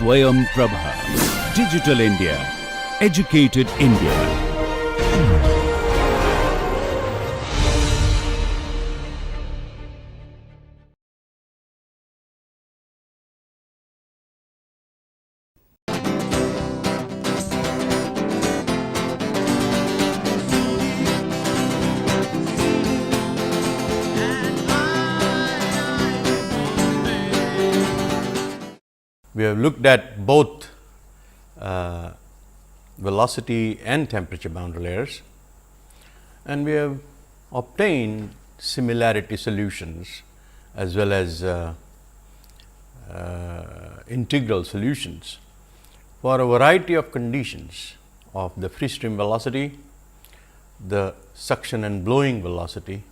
Swayam Prabha. Digital India. Educated India. We have looked at both velocity and temperature boundary layers, and we have obtained similarity solutions as well as integral solutions for a variety of conditions of the free stream velocity, the suction and blowing velocity,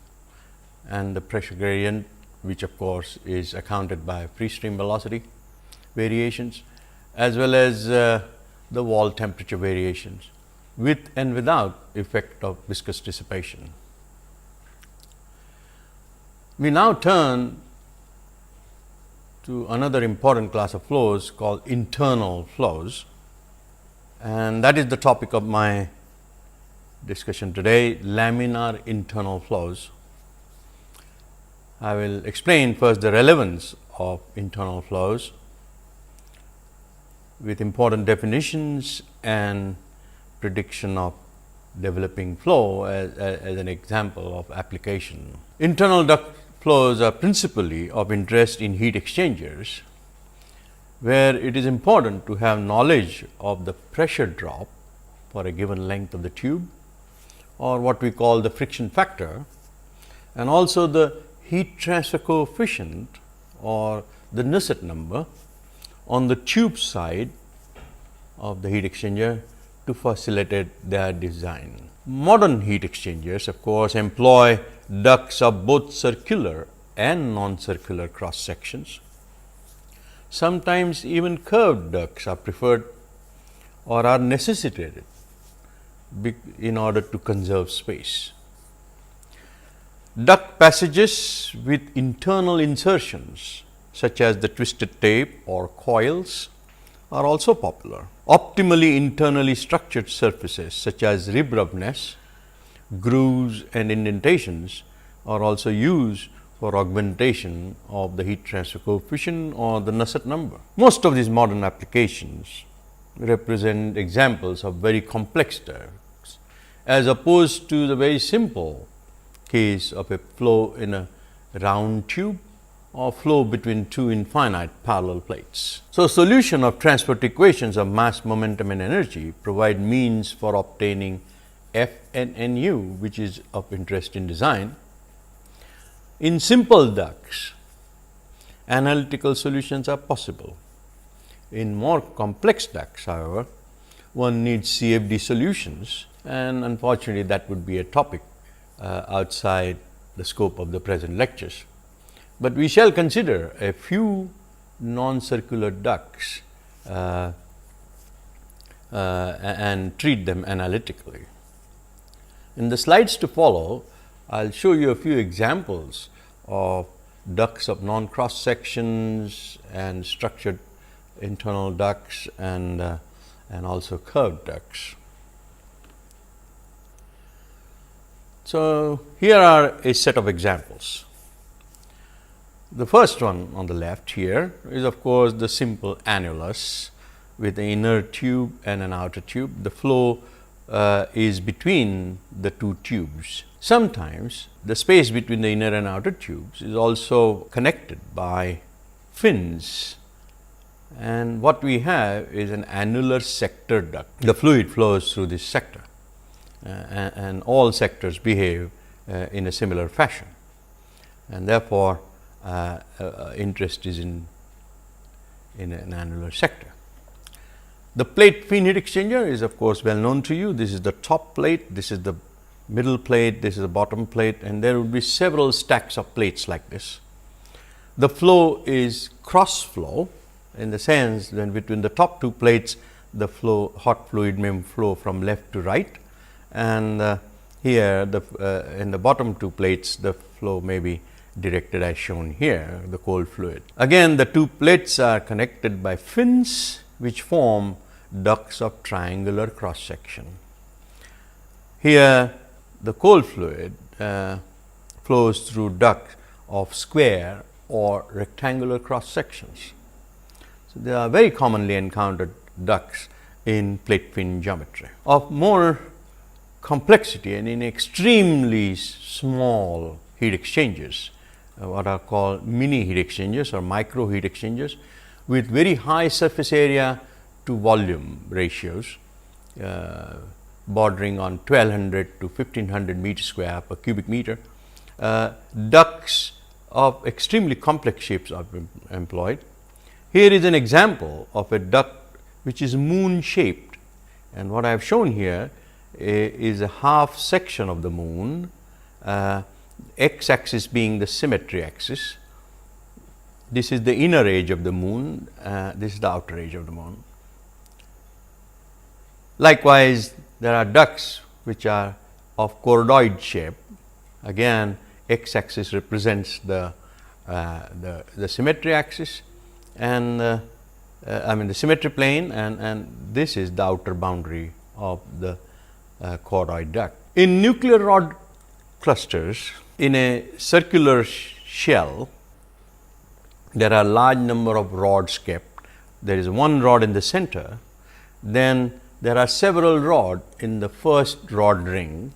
and the pressure gradient, which of course is accounted by free stream velocity variations, as well as the wall temperature variations with and without effect of viscous dissipation. We now turn to another important class of flows called internal flows, and that is the topic of my discussion today, laminar internal flows. I will explain first the relevance of internal flows with important definitions and prediction of developing flow as an example of application. Internal duct flows are principally of interest in heat exchangers, where it is important to have knowledge of the pressure drop for a given length of the tube, or what we call the friction factor, and also the heat transfer coefficient or the Nusselt number on the tube side of the heat exchanger to facilitate their design. Modern heat exchangers of course employ ducts of both circular and non-circular cross sections. Sometimes even curved ducts are preferred or are necessitated in order to conserve space. Duct passages with internal insertions such as the twisted tape or coils are also popular. Optimally internally structured surfaces such as rib roughness, grooves and indentations are also used for augmentation of the heat transfer coefficient or the Nusselt number. Most of these modern applications represent examples of very complex ducts as opposed to the very simple case of a flow in a round tube or flow between two infinite parallel plates. So, solution of transport equations of mass, momentum and energy provide means for obtaining F and Nu, which is of interest in design. In simple ducts, analytical solutions are possible. In more complex ducts, however, one needs CFD solutions, and unfortunately that would be a topic outside the scope of the present lectures. But we shall consider a few non-circular ducts and treat them analytically. In the slides to follow, I will show you a few examples of ducts of non-cross sections and structured internal ducts and also curved ducts. So, here are a set of examples. The first one on the left here is of course the simple annulus with an inner tube and an outer tube. The flow is between the two tubes. Sometimes the space between the inner and outer tubes is also connected by fins, and what we have is an annular sector duct. The fluid flows through this sector and all sectors behave in a similar fashion, and therefore interest is in an annular sector. The plate fin heat exchanger is of course well known to you. This is the top plate, this is the middle plate, this is the bottom plate, and there would be several stacks of plates like this. The flow is cross flow in the sense that between the top two plates the flow hot fluid may flow from left to right, and here in the bottom two plates the flow may be directed as shown here, the cold fluid. Again, the two plates are connected by fins which form ducts of triangular cross section. Here the cold fluid flows through ducts of square or rectangular cross sections. So, they are very commonly encountered ducts in plate fin geometry. Of more complexity and in extremely small heat exchangers, what are called mini heat exchangers or micro heat exchangers with very high surface area to volume ratios, bordering on 1200 to 1500 meter square per cubic meter. Ducts of extremely complex shapes are employed. Here is an example of a duct which is moon shaped, and what I have shown here is a half section of the moon, x axis being the symmetry axis. This is the inner edge of the moon, this is the outer edge of the moon. Likewise, there are ducts which are of choroid shape. Again, x axis represents the symmetry axis, and the symmetry plane, and this is the outer boundary of the choroid duct. In nuclear rod clusters, in a circular shell, there are large number of rods kept. There is one rod in the center, then there are several rods in the first rod ring,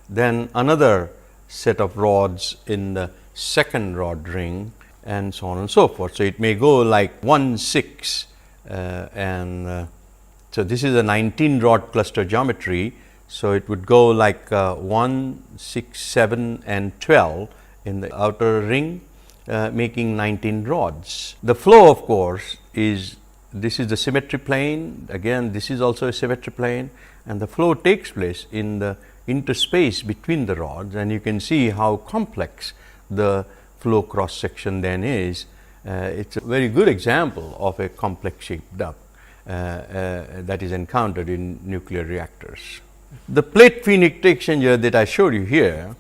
then another set of rods in the second rod ring, and so on and so forth. So, it may go like 1, 6 so this is a 19 rod cluster geometry. So, it would go like 1, 6, 7 and 12 in the outer ring, making 19 rods. The flow, of course, is this is the symmetry plane, again this is also a symmetry plane, and the flow takes place in the interspace between the rods, and you can see how complex the flow cross section then is. It is a very good example of a complex shaped duct that is encountered in nuclear reactors. The plate fin heat exchanger that I showed you here,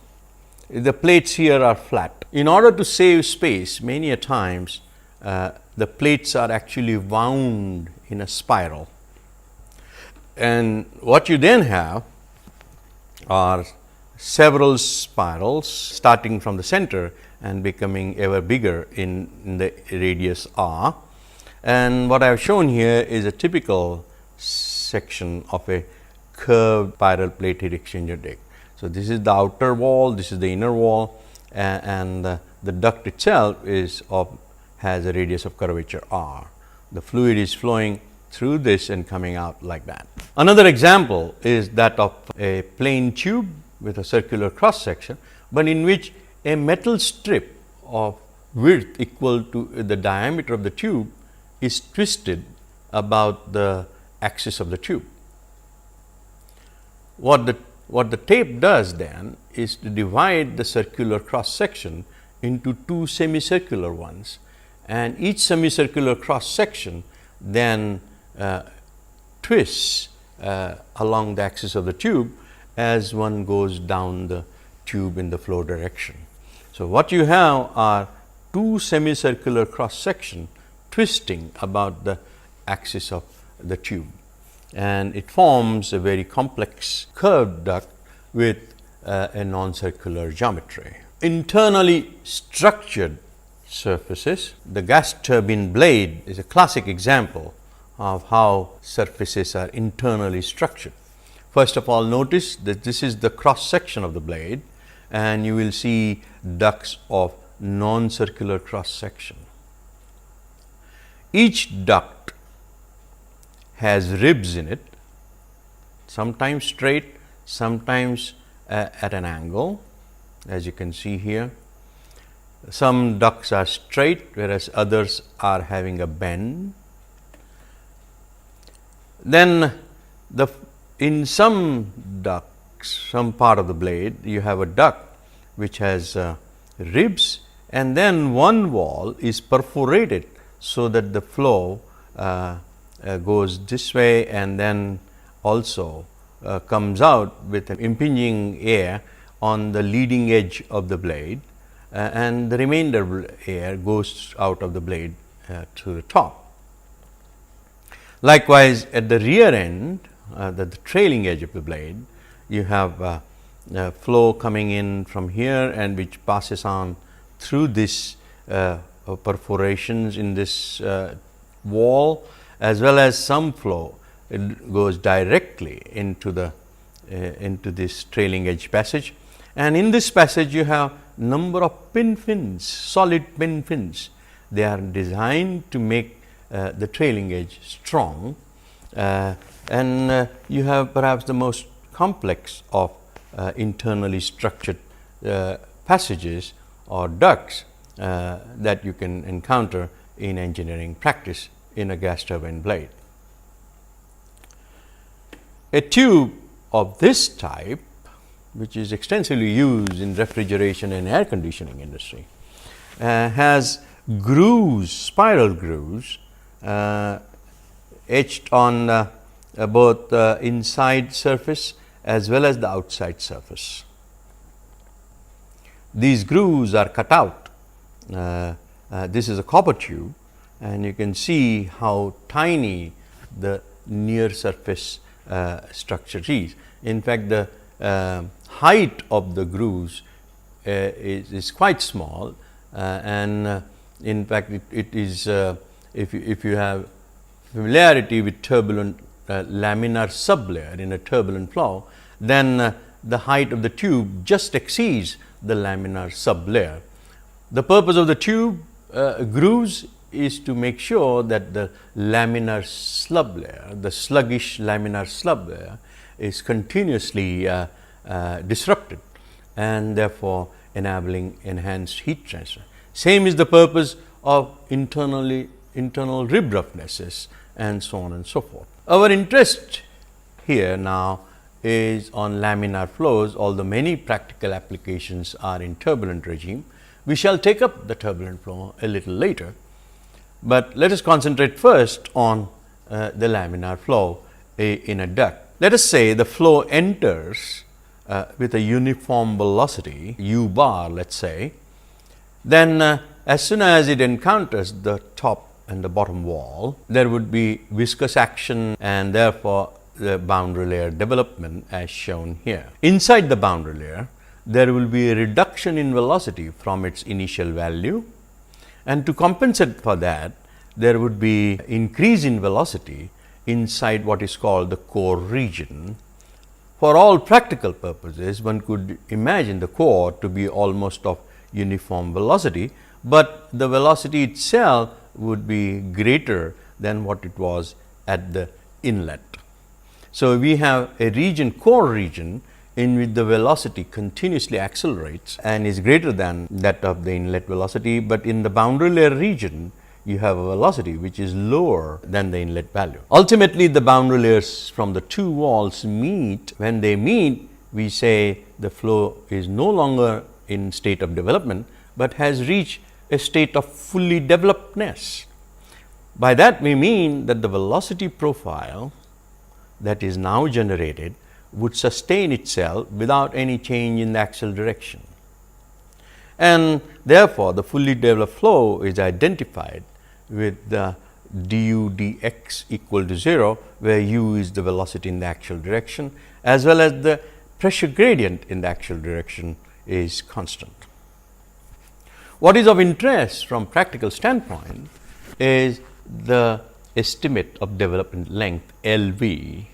the plates here are flat. In order to save space, many a times the plates are actually wound in a spiral, and what you then have are several spirals starting from the center and becoming ever bigger in the radius r. And what I have shown here is a typical section of a curved spiral plate heat exchanger deck. So, this is the outer wall, this is the inner wall, and the duct itself has a radius of curvature r. The fluid is flowing through this and coming out like that. Another example is that of a plain tube with a circular cross section, but in which a metal strip of width equal to the diameter of the tube is twisted about the axis of the tube. What the tape does then is to divide the circular cross section into two semicircular ones, and each semicircular cross section then twists along the axis of the tube as one goes down the tube in the flow direction. So, what you have are two semicircular cross section twisting about the axis of the tube, and it forms a very complex curved duct with a non-circular geometry. Internally structured surfaces, the gas turbine blade is a classic example of how surfaces are internally structured. First of all, notice that this is the cross section of the blade, and you will see ducts of non-circular cross section. Each duct has ribs in it, sometimes straight, sometimes at an angle, as you can see here. Some ducts are straight, whereas others are having a bend. Then in some ducts, some part of the blade, you have a duct which has ribs, and then one wall is perforated so that the flow goes this way, and then also comes out with an impinging air on the leading edge of the blade, and the remainder air goes out of the blade to the top. Likewise, at the rear end, the trailing edge of the blade, you have flow coming in from here and which passes on through this perforations in this wall, as well as some flow it goes directly into the into this trailing edge passage. And in this passage you have number of pin fins, solid pin fins. They are designed to make the trailing edge strong, and you have perhaps the most complex of internally structured passages or ducts that you can encounter in engineering practice in a gas turbine blade. A tube of this type, which is extensively used in refrigeration and air conditioning industry, has grooves, spiral grooves etched on both inside surface as well as the outside surface. These grooves are cut out. This is a copper tube, and you can see how tiny the near surface structure is. In fact, the height of the grooves is quite small, and in fact, it is if you have familiarity with turbulent laminar sublayer in a turbulent flow, then the height of the tube just exceeds the laminar sublayer. The purpose of the tube grooves is to make sure that the laminar sublayer, the sluggish laminar sublayer, is continuously disrupted, and therefore enabling enhanced heat transfer. Same is the purpose of internal rib roughnesses and so on and so forth. Our interest here now is on laminar flows, although many practical applications are in turbulent regime. We shall take up the turbulent flow a little later, but let us concentrate first on the laminar flow in a duct. Let us say the flow enters with a uniform velocity u bar, let us say, then as soon as it encounters the top and the bottom wall, there would be viscous action and therefore the boundary layer development as shown here. Inside the boundary layer, there will be a reduction in velocity from its initial value, and to compensate for that, there would be increase in velocity inside what is called the core region. For all practical purposes, one could imagine the core to be almost of uniform velocity, but the velocity itself would be greater than what it was at the inlet. So, we have a region, core region, in which the velocity continuously accelerates and is greater than that of the inlet velocity, but in the boundary layer region, you have a velocity which is lower than the inlet value. Ultimately, the boundary layers from the two walls meet. When they meet, we say the flow is no longer in state of development, but has reached a state of fully developedness. By that we mean that the velocity profile that is now generated would sustain itself without any change in the axial direction. And therefore, the fully developed flow is identified with the du dx equal to 0, where u is the velocity in the axial direction, as well as the pressure gradient in the axial direction is constant. What is of interest from practical standpoint is the estimate of development length LV,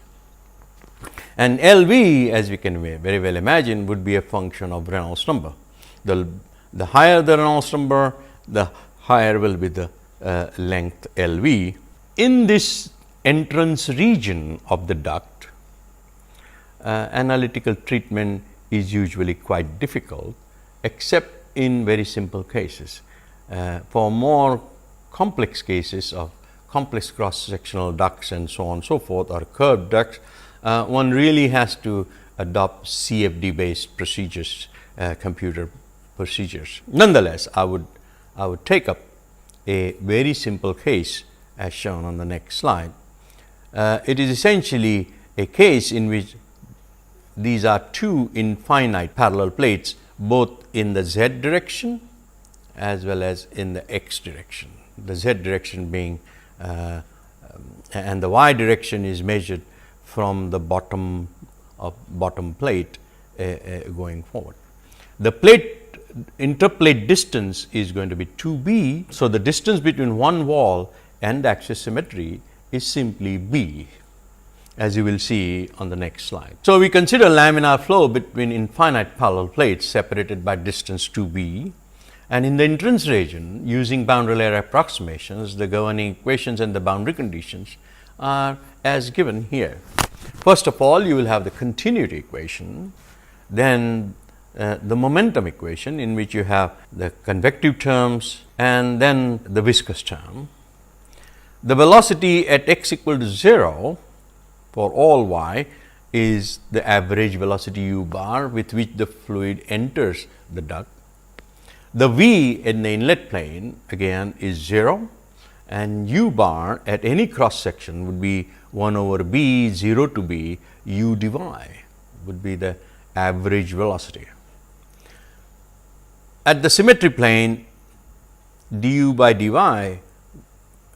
and LV, as we can very well imagine, would be a function of Reynolds number. The higher the Reynolds number, the higher will be the length LV. In this entrance region of the duct, analytical treatment is usually quite difficult, except in very simple cases. For more complex cases of complex cross-sectional ducts and so on and so forth, or curved ducts, one really has to adopt CFD based procedures, computer procedures. Nonetheless, I would take up a very simple case as shown on the next slide. It is essentially a case in which these are two infinite parallel plates, both in the z direction as well as in the x direction, the z direction being and the y direction is measured from the bottom plate going forward. The plate interplate distance is going to be 2b. So, the distance between one wall and the axial symmetry is simply b, as you will see on the next slide. So, we consider laminar flow between infinite parallel plates separated by distance 2b, and in the entrance region, using boundary layer approximations, the governing equations and the boundary conditions are as given here. First of all, you will have the continuity equation, then the momentum equation, in which you have the convective terms and then the viscous term. The velocity at x equal to 0 for all y is the average velocity u bar with which the fluid enters the duct. The v in the inlet plane again is 0, and u bar at any cross section would be 1 over b, 0 to b, u dy would be the average velocity. At the symmetry plane, du by dy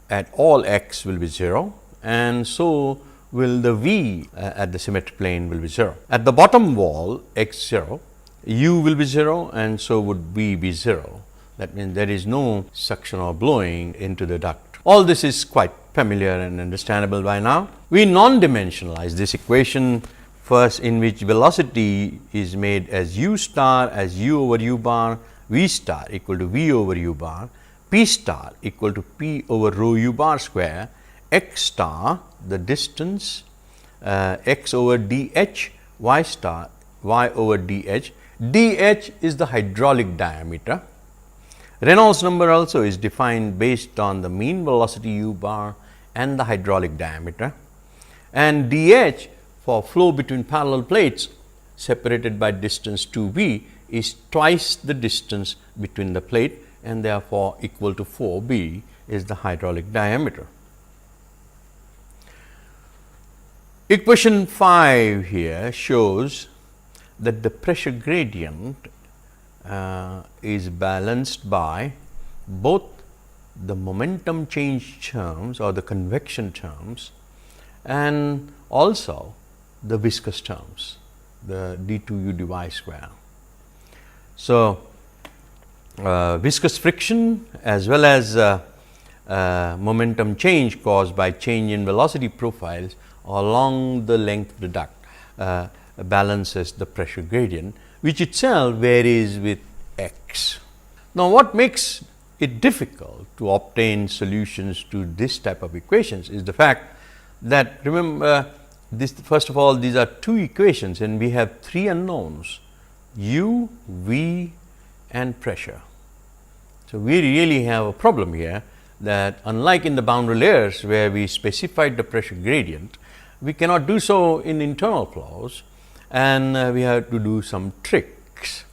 at all x will be 0, and so will the v at the symmetry plane will be 0. At the bottom wall x 0, u will be 0, and so would v be 0. That means there is no suction or blowing into the duct. All this is quite familiar and understandable by now. We non-dimensionalize this equation first, in which velocity is made as u star as u over u bar, v star equal to v over u bar, p star equal to p over rho u bar square, x star the distance x over dh, y star y over dh. dh is the hydraulic diameter. Reynolds number also is defined based on the mean velocity u bar and the hydraulic diameter, and dh for flow between parallel plates separated by distance 2b is twice the distance between the plate, and therefore equal to 4b is the hydraulic diameter. Equation 5 here shows that the pressure gradient is balanced by both the momentum change terms or the convection terms and also the viscous terms, the d2u dy square. So, viscous friction as well as momentum change caused by change in velocity profiles along the length of the duct balances the pressure gradient, which itself varies with x. Now, what makes it difficult to obtain solutions to this type of equations is the fact that, remember, this first of all, these are two equations and we have three unknowns: u, v and pressure. So, we really have a problem here, that unlike in the boundary layers where we specified the pressure gradient, we cannot do so in internal flows, and we have to do some tricks.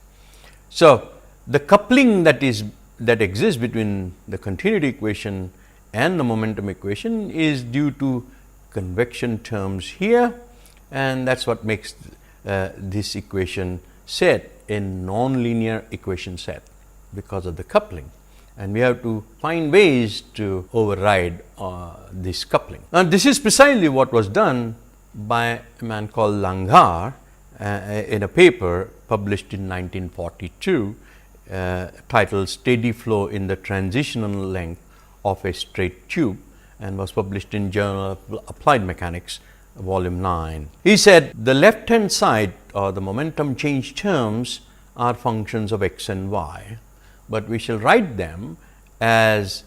So, the coupling that exists between the continuity equation and the momentum equation is due to convection terms here, and that is what makes this equation set in nonlinear equation set because of the coupling, and we have to find ways to override this coupling. Now, this is precisely what was done by a man called Laminar in a paper published in 1942 titled "Steady Flow in the Transitional Length of a Straight Tube," and was published in Journal of Applied Mechanics, volume 9. He said the left hand side or the momentum change terms are functions of x and y, but we shall write them as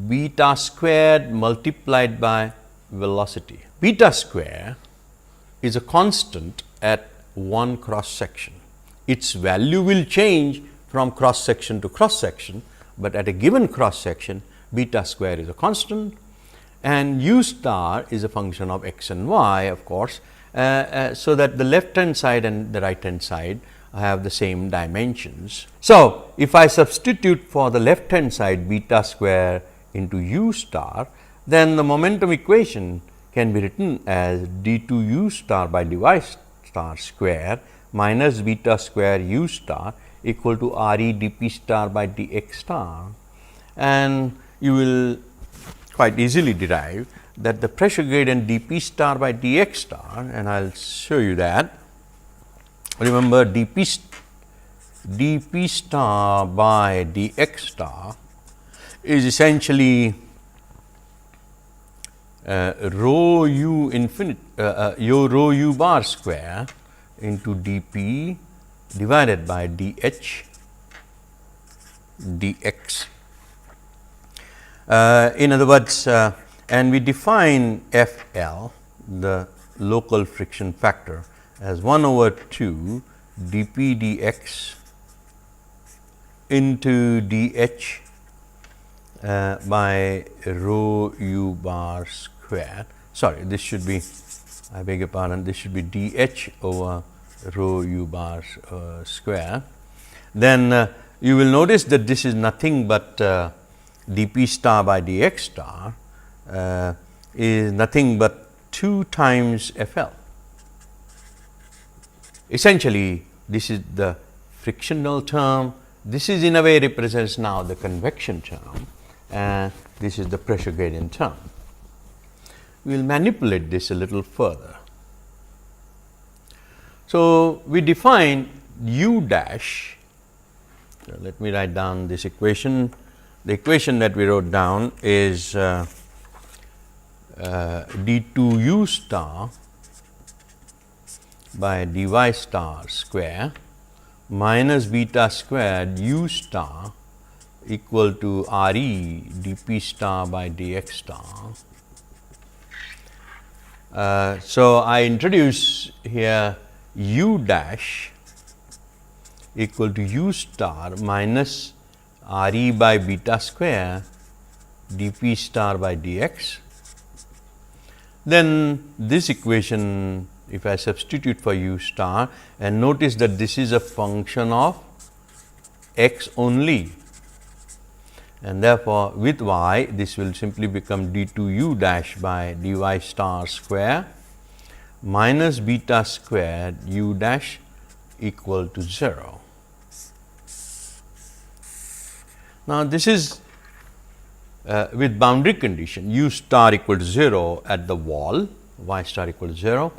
beta squared multiplied by velocity. Beta square is a constant at one cross section. Its value will change from cross section to cross section, but at a given cross section beta square is a constant, and u star is a function of x and y, of course, so that the left hand side and the right hand side have the same dimensions. So, if I substitute for the left hand side beta square into u star, then the momentum equation can be written as d2 u star by dy star square minus beta square u star equal to Re dP star by dx star, and you will quite easily derive that the pressure gradient dP star by dx star, and I will show you that. Remember, dP star by dx star is essentially rho u infinite rho u bar square into dP divided by dH dx. In other words, and we define FL, the local friction factor, as 1 over 2 dP dx into dH by rho u bar square. Sorry, this should be, I beg your pardon, this should be dH over rho u bar square. Then you will notice that this is nothing but dP star by dx star is nothing but 2 times FL. Essentially, this is the frictional term. This is in a way represents now the convection term, and this is the pressure gradient term. We will manipulate this a little further. So, we define u dash. So, let me write down this equation. The equation that we wrote down is d2u star by dy star square minus beta squared u star equal to Re dP star by dx star. So, I introduce here u dash equal to u star minus Re by beta square dP star by dx. Then this equation, if I substitute for u star, and notice that this is a function of x only, and therefore, with y this will simply become d2u dash by dy star square minus beta squared u dash equal to 0. Now, this is with boundary condition u star equal to 0 at the wall, y star equal to 0,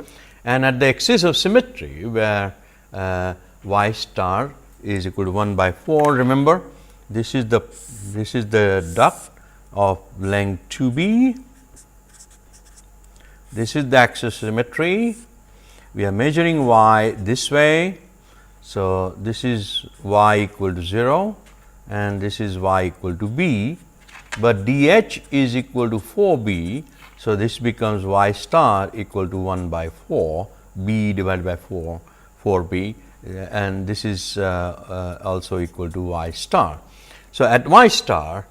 and at the axis of symmetry where y star is equal to 1 by 4. Remember, this is the duct of length 2b. This is the axis symmetry. We are measuring y this way. So, this is y equal to 0 and this is y equal to b, but dH is equal to 4b. So, this becomes y star equal to 1 by 4 b divided by 4b, and this is also equal to y star. So, at y star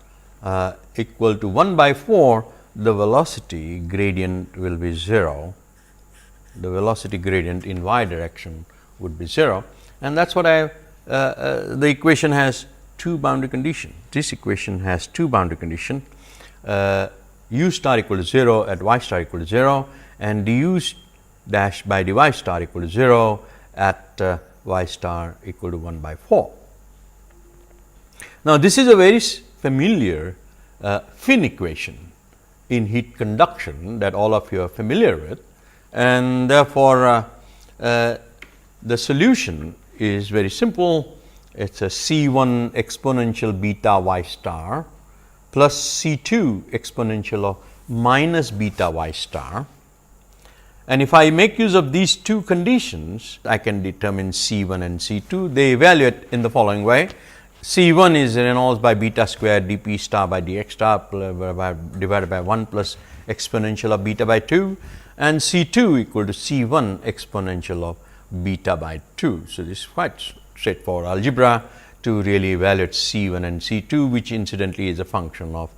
equal to 1 by 4, the velocity gradient will be 0. The velocity gradient in y direction would be 0, and that is what the equation has two boundary conditions. This equation has two boundary conditions, u star equal to 0 at y star equal to 0, and du dash by dy star equal to 0 at y star equal to 1 by 4. Now, this is a very familiar Finn equation in heat conduction that all of you are familiar with, and therefore, the solution is very simple. It is a C1 exponential beta y star plus C2 exponential of minus beta y star. And if I make use of these two conditions, I can determine C1 and C2. They evaluate in the following way. C1 is Reynolds by beta square dP star by dx star divided by 1 plus exponential of beta by 2, and C2 equal to C1 exponential of beta by 2. So, this is quite straightforward algebra to really evaluate C1 and C2, which incidentally is a function of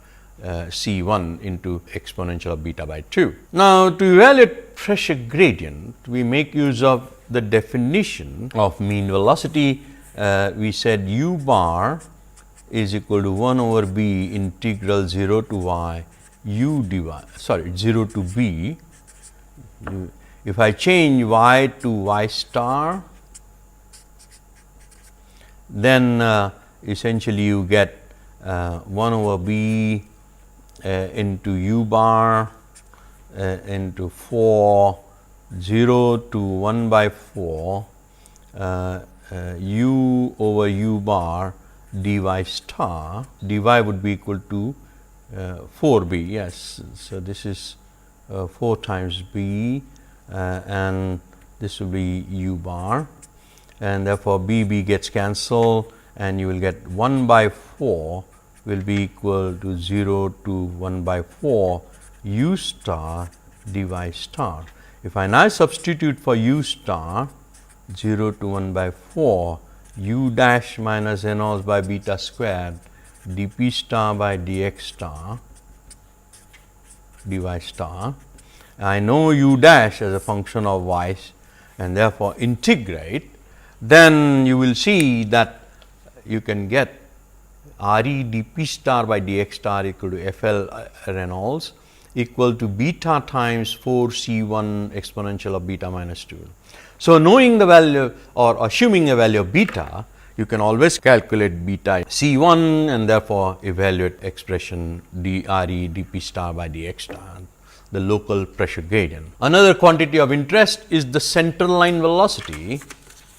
C1 into exponential of beta by 2. Now, to evaluate pressure gradient, we make use of the definition of mean velocity. We said u bar is equal to 1 over b integral 0 to y u dy, 0 to b. If I change y to y star, then essentially you get 1 over b into u bar into 4 0 to 1 by 4 u over u bar dy star, dy would be equal to 4b. Yes. So, this is 4 times b and this will be u bar, and therefore, b gets cancelled and you will get 1 by 4 will be equal to 0 to 1 by 4 u star dy star. If I now substitute for u star 0 to 1 by 4 u dash minus Reynolds by beta squared dp star by dx star dy star. I know u dash as a function of y and therefore, integrate, then you will see that you can get Re dp star by dx star equal to FL Reynolds equal to beta times 4 C1 exponential of beta minus 2. So, knowing the value or assuming a value of beta, you can always calculate beta C1 and therefore, evaluate expression Re dp star by dx star, the local pressure gradient. Another quantity of interest is the center line velocity.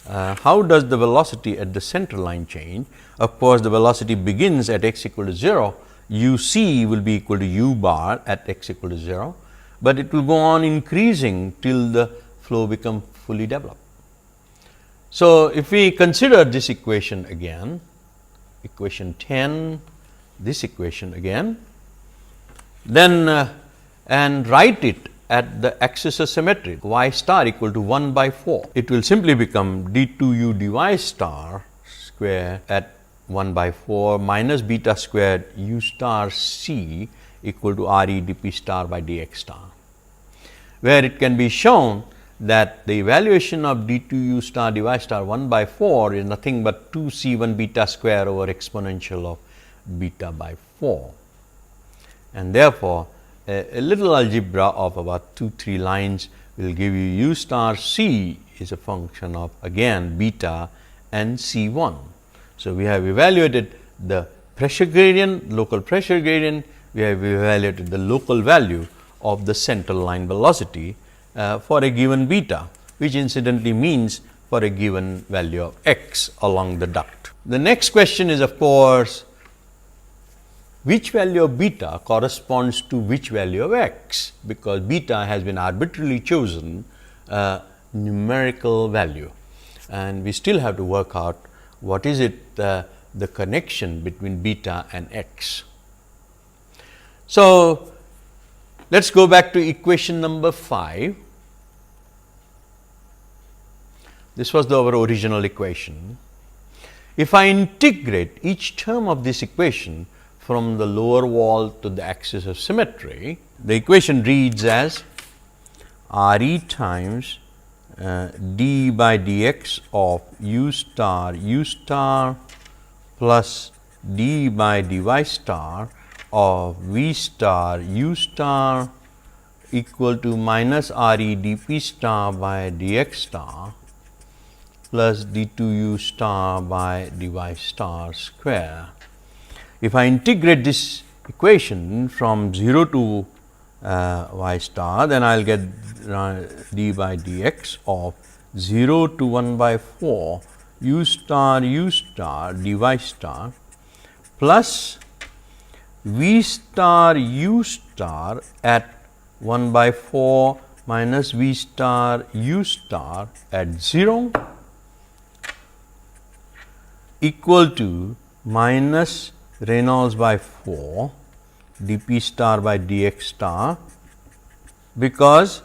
How does the velocity at the center line change? Of course, the velocity begins at x equal to 0, u c will be equal to u bar at x equal to 0, but it will go on increasing till the flow become fully developed. So, if we consider this equation again, equation 10, this equation again, then and write it at the axis of symmetry y star equal to 1 by 4. It will simply become d2u dy star square at 1 by 4 minus beta squared u star c equal to Re dp star by dx star, where it can be shown that the evaluation of d2u star dy star 1 by 4 is nothing but 2 c1 beta square over exponential of beta by 4. And therefore, a little algebra of about 2-3 lines will give you u star c is a function of again beta and C1. So, we have evaluated the pressure gradient, local pressure gradient, we have evaluated the local value of the central line velocity for a given beta, which incidentally means for a given value of x along the duct. The next question is of course, which value of beta corresponds to which value of x, because beta has been arbitrarily chosen numerical value, and we still have to work out what is it the connection between beta and x. So, let us go back to equation number 5. This was our original equation. If I integrate each term of this equation from the lower wall to the axis of symmetry, the equation reads as Re times d by dx of u star plus d by dy star of v star u star equal to minus Re dp star by dx star plus d2u star by dy star square. If I integrate this equation from 0 to y star, then I will get d by dx of 0 to 1 by 4 u star dy star plus v star u star at 1 by 4 minus v star u star at 0 equal to minus Reynolds by 4 dp star by dx star, because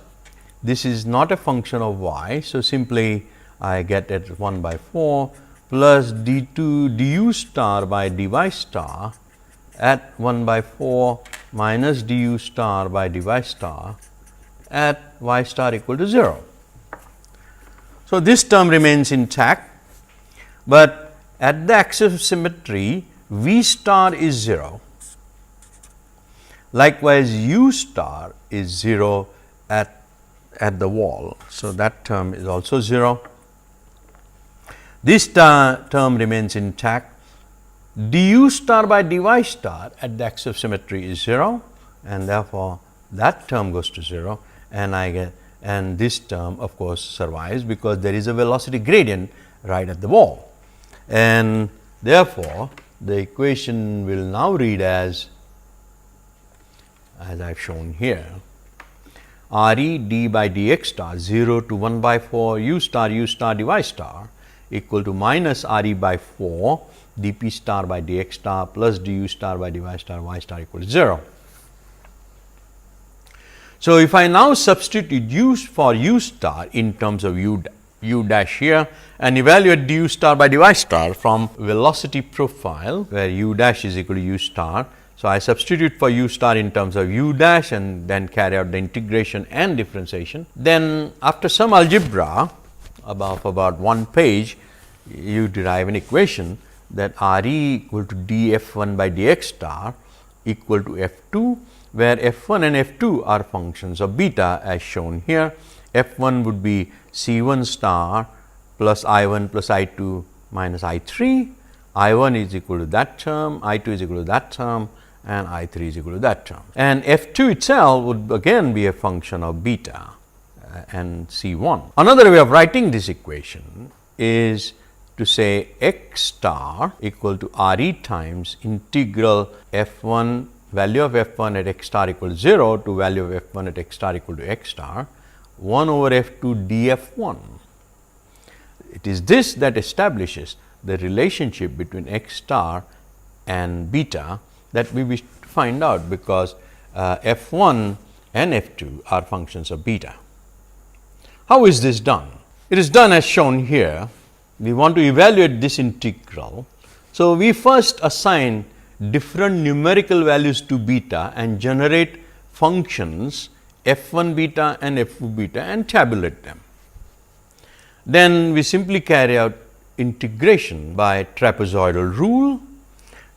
this is not a function of y. So, simply I get at 1 by 4 plus d2 du star by dy star at 1 by 4 minus du star by dy star at y star equal to 0. So, this term remains intact, but at the axis of symmetry v star is 0. Likewise, u star is 0 at the wall. So, that term is also 0. This term remains intact. Du star by dy star at the axis of symmetry is 0, and therefore, that term goes to 0, and I get, and this term of course survives because there is a velocity gradient right at the wall, and therefore, the equation will now read as I have shown here. Re d by dx star 0 to 1 by 4 u star dy star equal to minus Re by 4 dp star by dx star plus du star by dy star y star equal to 0. So, if I now substitute u for u star in terms of u dash here and evaluate du star by dy star from velocity profile where u dash is equal to u star. So, I substitute for u star in terms of u dash and then carry out the integration and differentiation. Then after some algebra about 1 page, you derive an equation that Re equal to df1 by dx star equal to f2, where f1 and f2 are functions of beta as shown here. F1 would be C1 star plus I1 plus I2 minus I3, I1 is equal to that term, I2 is equal to that term, and I3 is equal to that term. And F2 itself would again be a function of beta and C1. Another way of writing this equation is to say x star equal to Re times integral f1 value of f1 at x star equal to 0 to value of f1 at x star equal to x star 1 over f2 df1. It is this that establishes the relationship between x star and beta that we wish to find out, because f1 and f2 are functions of beta. How is this done? It is done as shown here. We want to evaluate this integral. So, we first assign different numerical values to beta and generate functions f1 beta and f2 beta and tabulate them. Then we simply carry out integration by trapezoidal rule.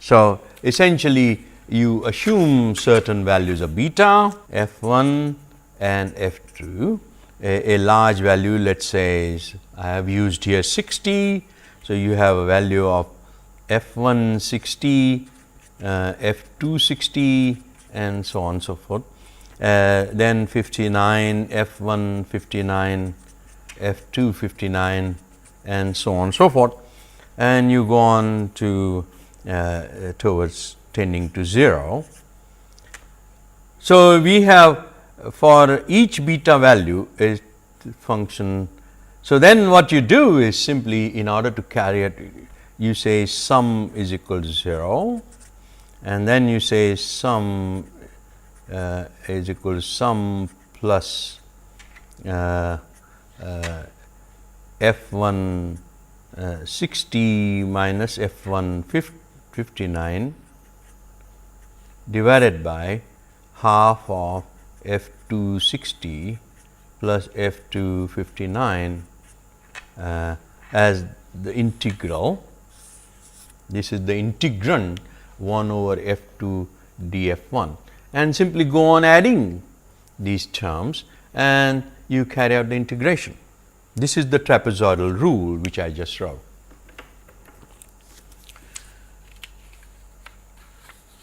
So, essentially you assume certain values of beta, f1 and f2, a large value, let us say I have used here 60. So, you have a value of f1 60, f2 60 and so on and so forth. Then 59, f1 59, f2 59 and so on and so forth, and you go on to towards tending to 0. So, we have for each beta value a function. So, then what you do is simply, in order to carry it, you say sum is equal to 0, and then you say sum is equal to sum plus f1 60 minus f1 59 divided by half of f2 60 plus f2 59 as the integral. This is the integrand 1 over f2 df1, and simply go on adding these terms and you carry out the integration. This is the trapezoidal rule which I just wrote.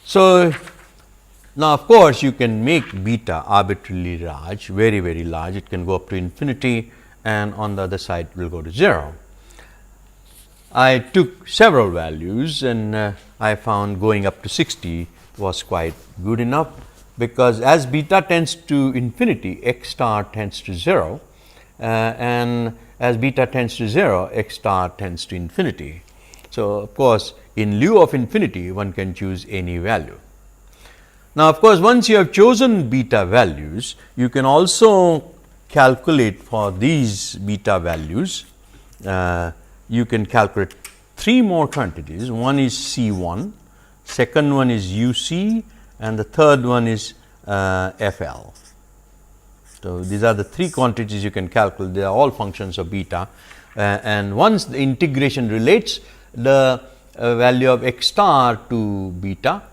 So, now of course, you can make beta arbitrarily large, very very large. It can go up to infinity, and on the other side will go to 0. I took several values and I found going up to 60 was quite good enough, because as beta tends to infinity, x star tends to 0, and as beta tends to 0, x star tends to infinity. So, of course, in lieu of infinity, one can choose any value. Now, of course, once you have chosen beta values, you can also calculate for these beta values. You can calculate 3 more quantities. One is C1, second one is UC, and the third one is FL. So, these are the 3 quantities you can calculate. They are all functions of beta, and once the integration relates the value of x star to beta,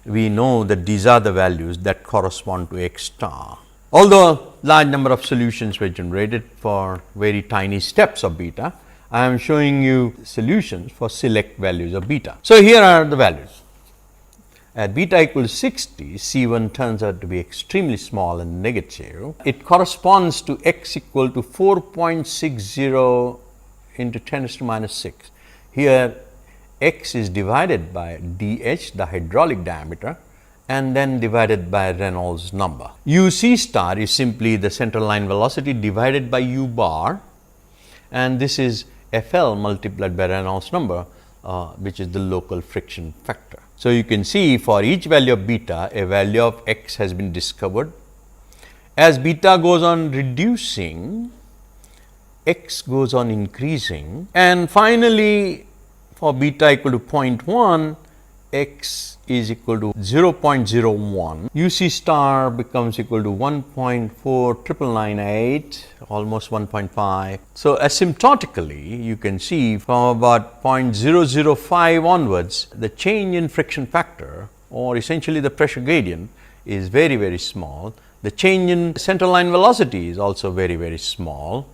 we know that these are the values that correspond to x star. Although large number of solutions were generated for very tiny steps of beta, I am showing you solutions for select values of beta. So, here are the values. At beta equals 60, C1 turns out to be extremely small and negative. It corresponds to x equal to 4.60 into 10 to the minus 6. Here x is divided by dh, the hydraulic diameter, and then divided by Reynolds number. UC star is simply the central line velocity divided by u bar, and this is FL multiplied by Reynolds number, which is the local friction factor. So, you can see for each value of beta, a value of x has been discovered. As beta goes on reducing, x goes on increasing, and finally, for beta equal to 0.1, x is equal to 0.01, UC star becomes equal to 1.4998, almost 1.5. So, asymptotically you can see from about 0.005 onwards, the change in friction factor, or essentially the pressure gradient, is very, very small. The change in central line velocity is also very, very small,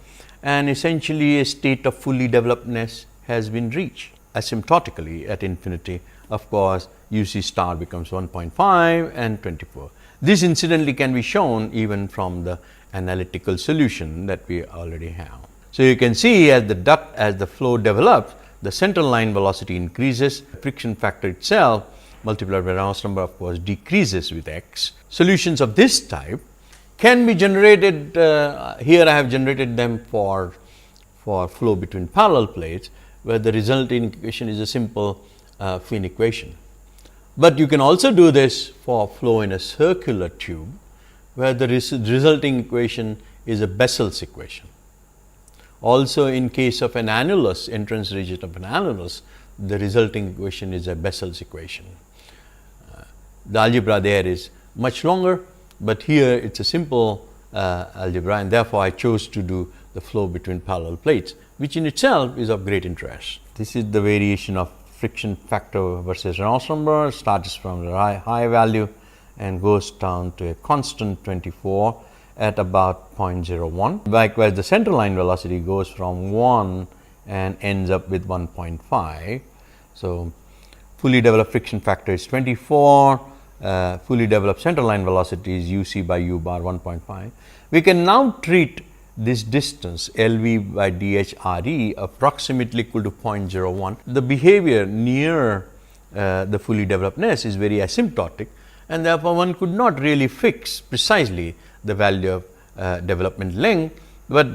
and essentially a state of fully developedness has been reached. Asymptotically at infinity, of course, UC star becomes 1.5 and 24. This incidentally can be shown even from the analytical solution that we already have. So, you can see as the flow develops, the central line velocity increases, friction factor itself multiplied by Reynolds number, of course, decreases with x. Solutions of this type can be generated, here I have generated them for flow between parallel plates, where the resulting equation is a simple Finn equation. But you can also do this for flow in a circular tube, where the resulting equation is a Bessel's equation. Also, in case of an annulus, entrance region of an annulus, the resulting equation is a Bessel's equation. The algebra there is much longer, but here it is a simple algebra, and therefore, I chose to do the flow between parallel plates, which in itself is of great interest. This is the variation of friction factor versus Reynolds number, starts from the high value and goes down to a constant 24 at about 0.01. Likewise, the central line velocity goes from 1 and ends up with 1.5. So, fully developed friction factor is 24, fully developed central line velocity is UC by u bar 1.5. We can now treat this distance LV by dH RE approximately equal to 0.01. The behavior near the fully developedness is very asymptotic, and therefore, one could not really fix precisely the value of development length, but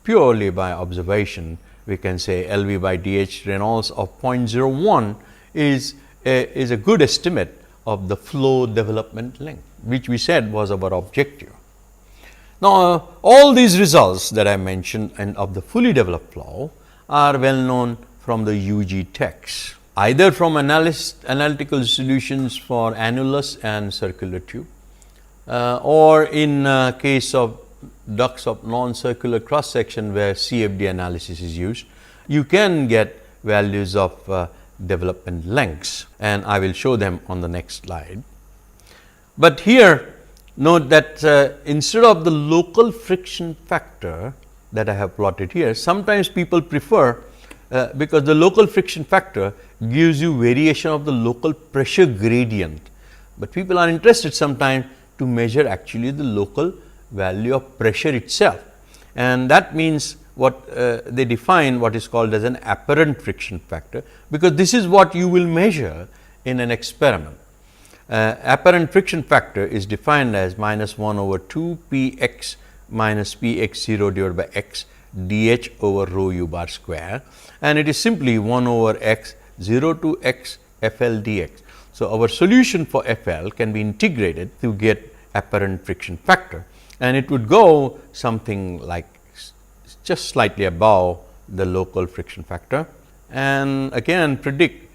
purely by observation we can say LV by dH Reynolds of 0.01 is a good estimate of the flow development length, which we said was our objective. Now, all these results that I mentioned and of the fully developed flow are well known from the UG text, either from analytical solutions for annulus and circular tube, or in case of ducts of non-circular cross section where CFD analysis is used. You can get values of development lengths, and I will show them on the next slide. But here note that instead of the local friction factor that I have plotted here, sometimes people prefer, because the local friction factor gives you variation of the local pressure gradient, but people are interested sometimes to measure actually the local value of pressure itself, and that means what they define what is called as an apparent friction factor, because this is what you will measure in an experiment. Apparent friction factor is defined as -1/2 p x minus p x 0 divided by x dH over rho u bar square, and it is simply 1/x 0 to x FL dx. So, our solution for FL can be integrated to get apparent friction factor, and it would go something like just slightly above the local friction factor, and again predict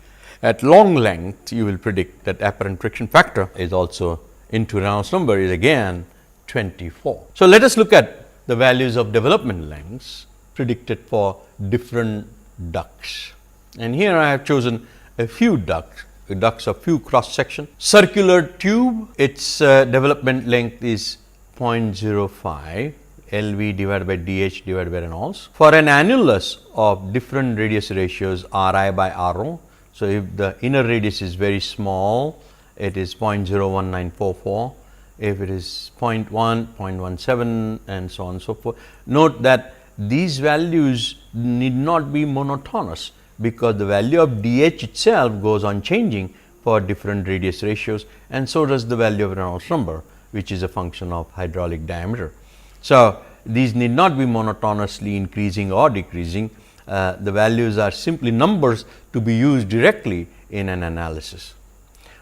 at long length you will predict that apparent friction factor is also into Reynolds number is again 24. So, let us look at the values of development lengths predicted for different ducts, and here I have chosen a few ducts of few cross section. Circular tube, its development length is 0.05, LV divided by DH divided by Reynolds. For an annulus of different radius ratios Ri by Ro, so if the inner radius is very small, it is 0.01944. If it is 0.1, 0.17 and so on and so forth. Note that these values need not be monotonous, because the value of DH itself goes on changing for different radius ratios, and so does the value of Reynolds number, which is a function of hydraulic diameter. So, these need not be monotonously increasing or decreasing. The values are simply numbers to be used directly in an analysis.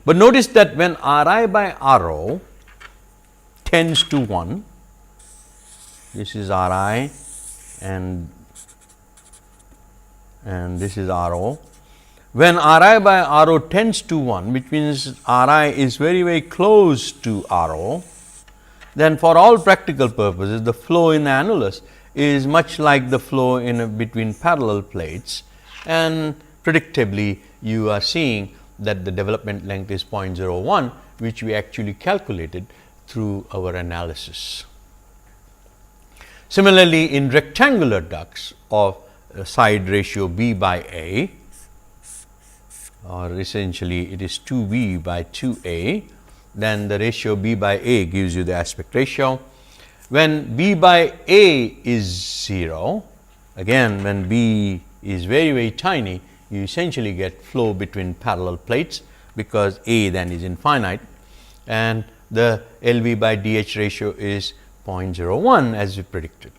But notice that when Ri by Ro tends to 1, this is Ri and this is Ro. When Ri by Ro tends to 1, which means Ri is very close to Ro, then for all practical purposes the flow in the annulus is much like the flow in between parallel plates, and predictably you are seeing that the development length is 0.01, which we actually calculated through our analysis. Similarly, in rectangular ducts of side ratio B by A, or essentially it is 2B by 2A, then the ratio B by A gives you the aspect ratio. When B by A is 0, again when B is very tiny, you essentially get flow between parallel plates, because A then is infinite, and the LV by DH ratio is 0.01 as we predicted.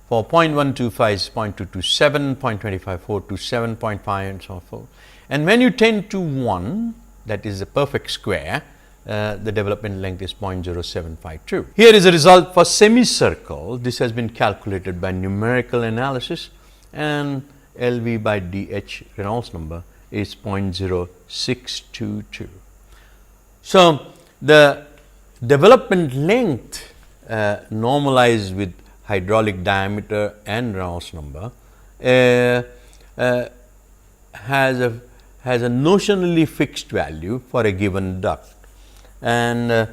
For 0.125 is 0.227, 0.25 427, 0.5 and so forth. And when you tend to 1, that is a perfect square, the development length is 0.0752. Here is a result for semicircle. This has been calculated by numerical analysis, and LV by DH Reynolds number is 0.0622. So, the development length normalized with hydraulic diameter and Reynolds number has a notionally fixed value for a given duct, and it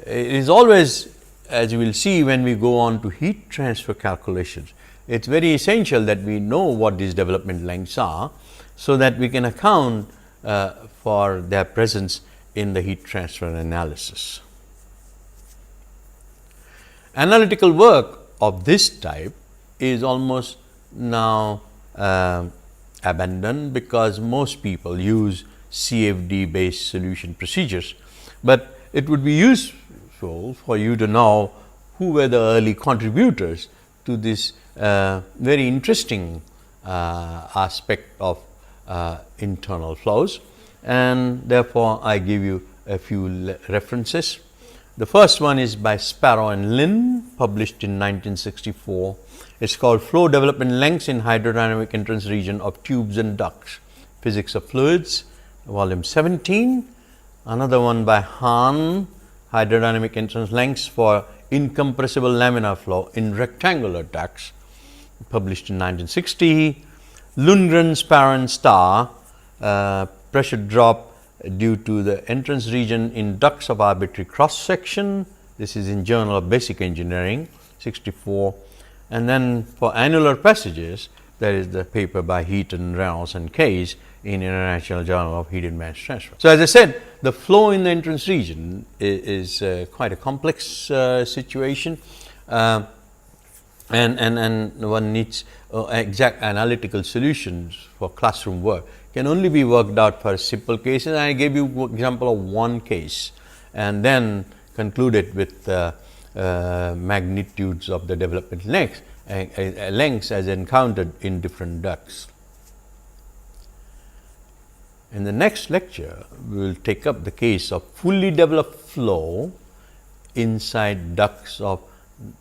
is always, as you will see when we go on to heat transfer calculations, it is very essential that we know what these development lengths are, so that we can account for their presence in the heat transfer analysis. Analytical work of this type is almost now abandoned, because most people use CFD based solution procedures, but it would be useful for you to know who were the early contributors to this very interesting aspect of internal flows, and therefore, I give you a few references. The first one is by Sparrow and Lin, published in 1964. It is called Flow Development Lengths in Hydrodynamic Entrance Region of Tubes and Ducts, Physics of Fluids, volume 17. Another one by Hahn, Hydrodynamic Entrance Lengths for Incompressible Laminar Flow in Rectangular Ducts, published in 1960. Lundgren, Sparrow and Starr, Pressure Drop due to the entrance region in ducts of arbitrary cross section. This is in Journal of Basic Engineering, 64. And then for annular passages, there is the paper by Heaton, Reynolds and Case in International Journal of Heat and Mass Transfer. So, as I said, the flow in the entrance region is quite a complex situation, and one needs exact analytical solutions for classroom work. Can only be worked out for simple cases. I gave you example of one case, and then concluded with magnitudes of the development lengths as encountered in different ducts. In the next lecture, we will take up the case of fully developed flow inside ducts of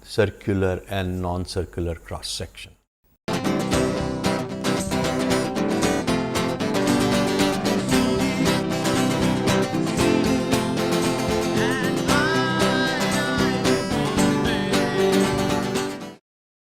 circular and non-circular cross section.